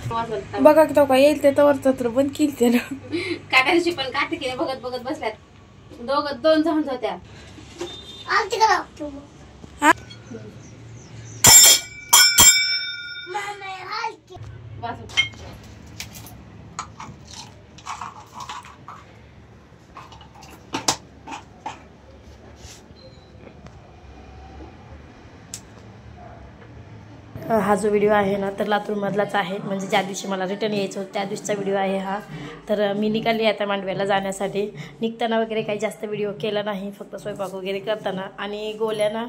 बघा तो का येईल ते तवर तर बंद केली त्यानं काट्या दिवशी पण काटे केले बघत बघत बसल्यात दोन जण होत्या हा जो व्हिडिओ आहे ना तर लातूरमधलाच आहे, म्हणजे ज्या दिवशी मला रिटर्न यायचं होतं त्या दिवशीचा व्हिडिओ आहे हा. तर मी निघाली आता मांडव्याला जाण्यासाठी. निघताना वगैरे काही जास्त व्हिडिओ केला नाही, फक्त स्वयंपाक वगैरे करताना. आणि गोल्याना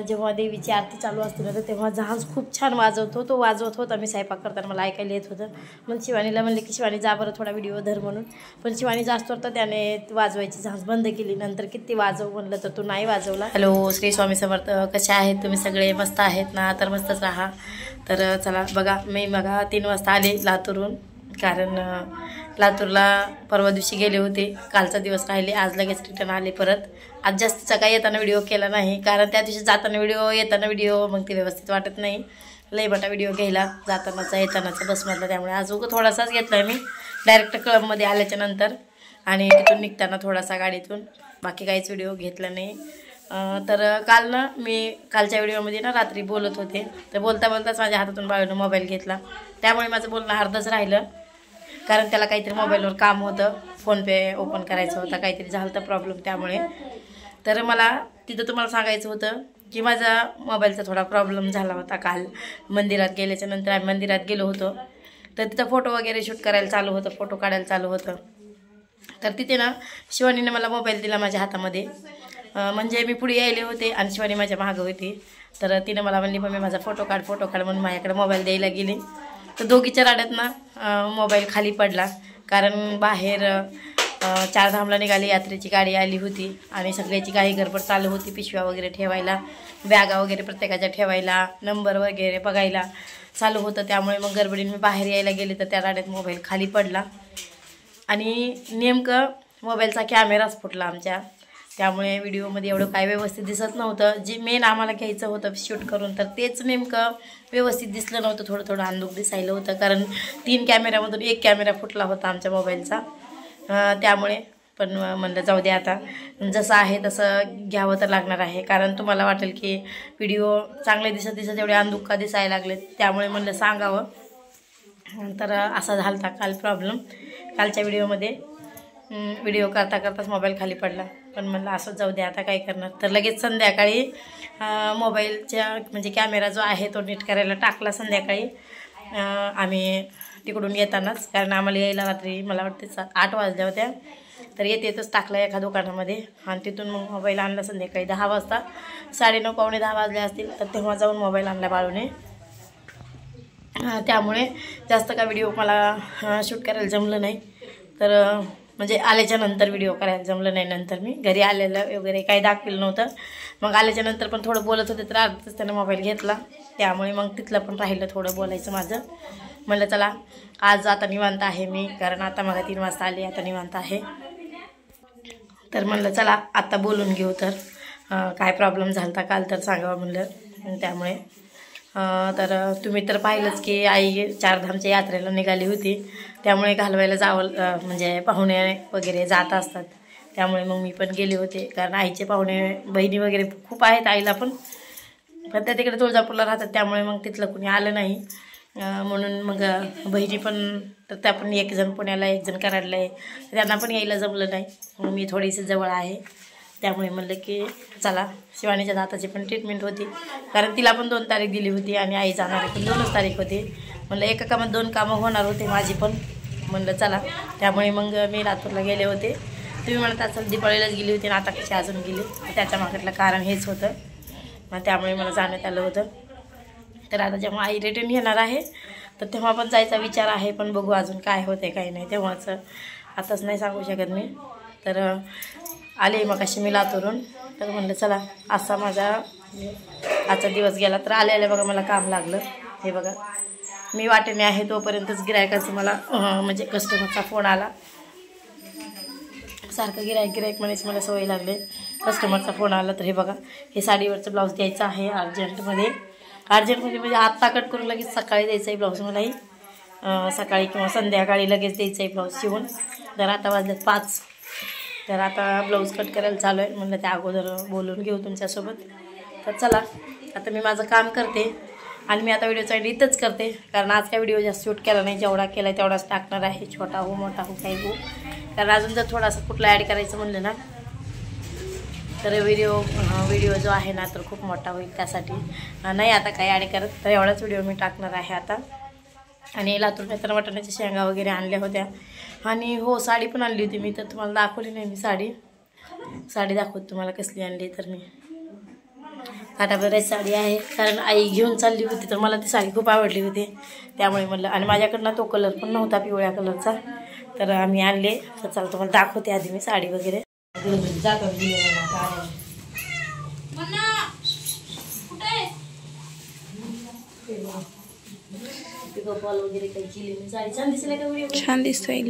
जेव्हा देवीची आरती चालू असते ना तर तेव्हा जहाज खूप छान वाजवतो, तो वाजवत होता. मी स्वयंपाक करताना मला ऐकायला येत होतं. मग शिवानीला म्हणले की शिवानी जा बरं थोडा व्हिडिओ धर म्हणून, पण शिवानी जास्त तर त्याने वाजवायची जहाज बंद केली. नंतर किती वाजव म्हणलं तर तो नाही वाजवला. हॅलो, श्री स्वामी समर्थ. कसे आहेत तुम्ही सगळे? मस्त आहेत ना? तर मस्तच राहा. तर चला बघा, मी बघा 3 वाजता आले लातूरहून, कारण लातूरला परवा दिवशी गेले होते. कालचा दिवस राहिले, आज लगेच रिटर्न आले परत. आज जास्तीचा काही येताना व्हिडिओ केला नाही, कारण त्या दिवशी जाताना व्हिडिओ येताना व्हिडिओ मग ते व्यवस्थित वाटत नाही. लई मोठा व्हिडिओ घ्यायला जातानाचा येतानाचा बसमधला, त्यामुळे आज उगा थोडासाच घेतला आहे मी डायरेक्ट क्लबमध्ये आल्याच्या नंतर, आणि तिथून निघताना थोडासा गाडीतून. बाकी काहीच व्हिडिओ घेतला नाही. तर काल ना मी कालच्या व्हिडिओमध्ये ना रात्री बोलत होते, तर बोलता बोलताच माझ्या हातातून बाळूनं मोबाईल घेतला. त्यामुळे माझं बोलणं अर्धच राहिलं, कारण त्याला काहीतरी मोबाईलवर काम होतं, फोनपे ओपन करायचं होतं, काहीतरी झालं तर प्रॉब्लेम. त्यामुळे तर मला तिथं तुम्हाला सांगायचं होतं की माझा मोबाईलचा थोडा प्रॉब्लेम झाला होता. काल मंदिरात गेल्याच्या नंतर आम्ही मंदिरात गेलो होतो, तर तिथं फोटो वगैरे शूट करायला चालू होतं, फोटो काढायला चालू होतं. तर तिथे ना शिवानीने मला मोबाईल दिला माझ्या हातामध्ये, म्हणजे मी पुढे यायले होते आणि शिवानी माझ्या मागं होती. तर तिनं मला म्हणली मम्मी माझा फोटो काढ म्हणून माझ्याकडे मोबाईल द्यायला गेली. तर दोघीच्या राड्यात ना मोबाईल खाली पडला, कारण बाहेर 4 धामला निघाली यात्रेची गाडी आली होती आणि सगळ्याची काही गडबड चालू होती. पिशव्या वगैरे ठेवायला, बॅगा वगैरे प्रत्येकाच्या ठेवायला, नंबर वगैरे बघायला चालू होतं. त्यामुळे मग गडबडीने मी बाहेर यायला गेले, तर त्या राड्यात मोबाईल खाली पडला आणि नेमकं मोबाईलचा कॅमेराच फुटला आमच्या. त्यामुळे व्हिडिओमध्ये एवढं काय व्यवस्थित दिसत नव्हतं. जे मेन आम्हाला घ्यायचं होतं शूट करून, तर तेच नेमकं व्यवस्थित दिसलं नव्हतं, थोडं थोडं अंधुक दिसायला होतं, कारण 3 कॅमेऱ्यामधून 1 कॅमेरा फुटला होता आमच्या मोबाईलचा. त्यामुळे पण म्हणलं जाऊ दे, आता जसं आहे तसं घ्यावं तर लागणार आहे, कारण तुम्हाला वाटेल की व्हिडिओ चांगले दिसत दिसत एवढे अंधुक का दिसायला लागले. त्यामुळे म्हणलं सांगावं. तर असा झाला होता काल प्रॉब्लेम. कालच्या व्हिडिओमध्ये व्हिडिओ करता करताच मोबाईल खाली पडला, पण म्हणलं असंच जाऊ दे, आता काय करणार. तर लगेच संध्याकाळी मोबाईलच्या म्हणजे कॅमेरा जो आहे तो नीट करायला टाकला संध्याकाळी आम्ही तिकडून येतानाच, कारण आम्हाला यायला रात्री मला वाटते 8 वाजल्या होत्या. तर येतच टाकला एका दुकानामध्ये आणि तिथून मग मोबाईल आणला संध्याकाळी 10 वाजता. 9:30 पावणे 10 वाजले असतील, तर तेव्हा जाऊन मोबाईल आणला बाळूने. त्यामुळे जास्त का व्हिडिओ मला शूट करायला जमलं नाही, तर म्हणजे आल्याच्या नंतर व्हिडिओ करायला जमलं नाही. नंतर मी घरी आलेलं वगैरे काही दाखवलं नव्हतं. मग आल्याच्या नंतर पण थोडं बोलत होते, तर अर्धच त्यानं मोबाईल घेतला. त्यामुळे मग तिथलं पण राहिलं थोडं बोलायचं माझं. म्हणलं चला आज आता निवांत आहे मी, कारण आता मला 3 वाजता आली, आता निवांत आहे. तर म्हणलं चला आता बोलून घेऊ, तर काय प्रॉब्लेम झाला होता काल तर सांगावं म्हणलं. त्यामुळे तर तुम्ही तर पाहिलंच की आई 4 धामच्या यात्रेला निघाली होती, त्यामुळे घालवायला जावं म्हणजे पाहुणे वगैरे जात असतात. त्यामुळे मग मी पण गेले होते, कारण आईचे पाहुणे बहिणी वगैरे खूप आहेत आईला पण त्या तिकडे तुळजापूरला राहतात. त्यामुळे मग तिथलं कुणी आलं नाही, म्हणून मग बहिणी पण तर त्या पण 1 जण पुण्याला 1 जण कराडला आहे, त्यांना पण यायला जमलं नाही. मग मी थोडीशी जवळ आहे, त्यामुळे म्हणलं की चला. शिवानीच्या दाताची पण ट्रीटमेंट होती, कारण तिला पण 2 तारीख दिली होती आणि आई जाणारी पण 2च तारीख होती. म्हणलं एका कामात 2 कामं होणार होते माझी पण, म्हणलं चला. त्यामुळे मग मी लातूरला गेले होते. तुम्ही म्हणत असाल दिवाळीलाच गेली होती आणि आता कशी अजून गेली, त्याच्या मागतलं कारण हेच होतं. त्यामुळे मला जाण्यात आलं होतं. तर आता जेव्हा आई रिटर्न येणार आहे तर तेव्हा पण जायचा विचार आहे, पण बघू अजून काय होते काय नाही, तेव्हाच आताच नाही सांगू शकत मी. तर आले मग अशी मी लातूरून. तर म्हणलं चला असा माझा आजचा दिवस गेला. तर आले बघा मला काम लागलं. हे बघा मी वाटेने आहे तोपर्यंतच गिरायकाचं मला म्हणजे कस्टमरचा फोन आला. सारखं गिरायक म्हणायची मला सवय लागले. कस्टमरचा फोन आला. तर हे बघा हे साडीवरचं ब्लाऊज द्यायचं आहे अर्जंटमध्ये म्हणजे आत्ता कट करून लगेच सकाळी द्यायचं आहे ब्लाऊज मलाही. सकाळी किंवा संध्याकाळी लगेच द्यायचं आहे ब्लाऊज शिवून. तर आता वाजल्यात 5. तर आता ब्लाऊज कट करायला चालू आहे. म्हणलं त्या अगोदर बोलून घेऊ तुमच्यासोबत. तर चला आता मी माझं काम करते आणि मी आता व्हिडिओचा एंड इथंच करते, कारण आज काय व्हिडिओ जास्त शूट केला नाही. जेवढा केला आहे तेवढाच टाकणार आहे, छोटा हो मोठा हो काही हो. कारण अजून जर थोडासा कुठला ॲड करायचं म्हणलं ना तर व्हिडिओ जो आहे ना तर खूप मोठा होईल. त्यासाठी नाही आता काही ॲड करत, तर एवढाच व्हिडिओ मी टाकणार आहे आता. आणि लातूर तर वाटाण्याच्या शेंगा वगैरे आणल्या होत्या. आणि हो साडी पण आणली होती मी, तर तुम्हाला दाखवली नाही मी साडी दाखवत तुम्हाला कसली आणली. तर मी काठापदराची साडी आहे, कारण आई घेऊन चालली होती तर मला ती साडी खूप आवडली होती, त्यामुळे म्हणलं. आणि माझ्याकडनं तो कलर पण नव्हता पिवळ्या कलरचा, तर आम्ही आणले. तर चला तुम्हाला दाखवते आधी मी साडी वगैरे. पिकोफॉल वगैरे काही केली मी. साडी छान दिसले का व्हिडिओ? छान दिसतोय.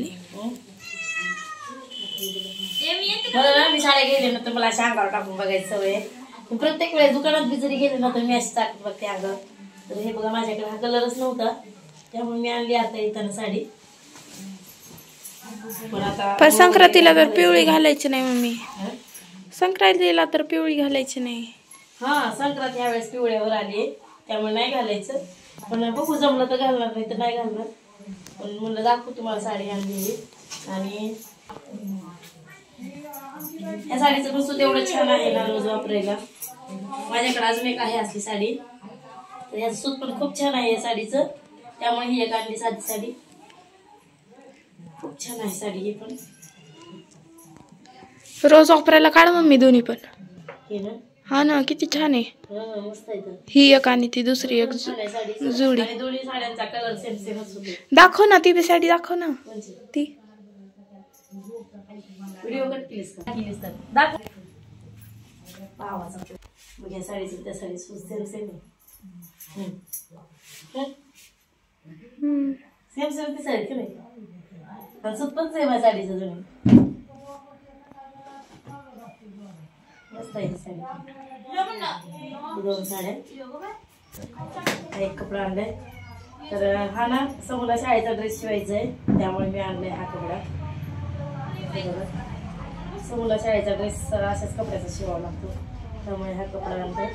मला मी साड्या गेले ना तर मला अशा अंगावर टाकून बघायची सवय. प्रत्येक वेळेस दुकानात बी जरी गेले ना तर मी अशी टाकून बघते अंगावर. तर हे बघा माझ्याकडे हा कलरच नव्हता, त्यामुळे मी आणली आता येताना साडी. पण संक्रांतीला तर पिवळी घालायची नाही मम्मी. संक्रांतीला तर पिवळी घालायची नाही. हा संक्रांत ह्यावेळेस पिवळ्यावर आली, त्यामुळे नाही घालायचं. पण बघू जमलं तर घालणार, नाही तर नाही घालणार. पण म्हणलं दाखवू तुम्हाला साडी आणलेली. आणि या साडीचं पण सुद्धा एवढं छान आहे ना रोज वापरायला. माझ्याकडे अजून एक आहे असली साडी, तर याचं सूत पण खूप छान आहे या साडीचं, त्यामुळे ही एक आणली साधी साडी. खूप छान आहे साडी ही पण. रोज वापरायला काढ मम्मी दोन्ही पण. हे ना हा ना किती छान आहे. मस्त आहे. ही एक आणि ती दुसरी एक जोडी. आणि दोन्ही साड्यांचा कलर सेम सेमच होते. दाखव ना ती बी साडी दाखव ना. ती व्हिडिओ कट केलीस का? केलीस तर दाखव. पावाचा मग या साडीचं त्या साडी सेम सेम आहे. सेम सेम ती साडी की नाही, पण सूत पण सेम आहे साडीचं जुनी. मस्त आहे साडी. 2 साड्या, एक कपडा आणलाय. तर हा ना समोरला शाळेचा ड्रेस शिवायचा आहे, त्यामुळे मी आणलाय हा कपडा. समोरला शाळेचा ड्रेस अशाच कपड्याचा शिवावा लागतो, त्यामुळे हा कपडा आणलाय.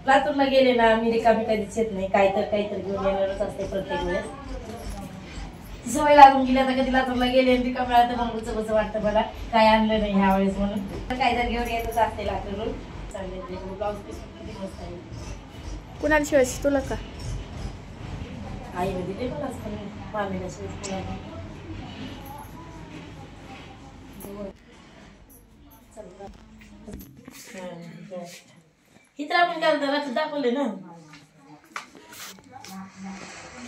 लातूरला गेले ना मी रिकामी कधीच येत नाही, काहीतरी घेऊन येणारच असते प्रत्येक वेळेस. सवय लागून गेली आता. कधी लातूरला गेले रिकामी मिळालं तर मग गुचगुच वाटतं मला काय आणलं नाही ह्या वेळेस म्हणून. काहीतरी घेऊन येतच असते लातूरून. चांगले ब्लाऊज पीस किती मस्त आहे. कुणाला शिवायची तुला का? आईने दिले मलाच, पण मामीला शिवायची. ही तर आपण घालताना दाखवले ना.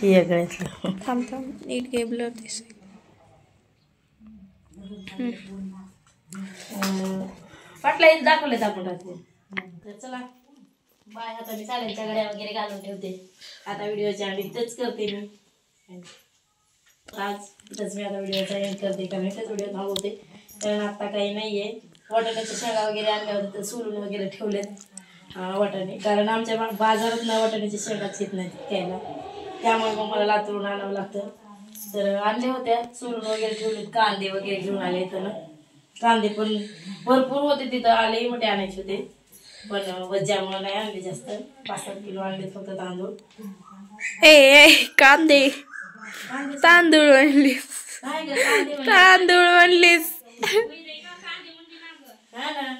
ही गळ्यातलं थांब नीट घे ब्लर दिसेल. पाटला इथे दाखवलेत आपण रात्री. तर चला बाय. आता मी साड्यांच्या गड्या वगैरे घालून ठेवते. आता व्हिडिओच्या आधी इथंच करते मी. आज इथंच मी आता व्हिडिओचा एंड करते, कारण इथंच व्हिडिओ थांबवते, कारण आता काही नाही आहे. वाटाण्याच्या शेंगा वगैरे आणल्या होत्या तर सोलून वगैरे ठेवलेत वाटाणे, कारण आमच्या बाजारात ना वाटाण्याच्या शेंगाच येत नाहीत घ्यायला, त्यामुळे मग मला लातूरून आणावं लागतं. तर आणल्या होत्या सोलून वगैरे ठेवलेत. कांदे वगैरे घेऊन आले इथं. कांदे पण भरपूर होते तिथं, आले मोठे आणायचे होते, पण वज्जामुळे नाही आणले जास्त. 5-7 किलो आणले फक्त तांदूळ. कांदे तांदूळ म्हणलीस, तांदूळ म्हणलीस. हा ना.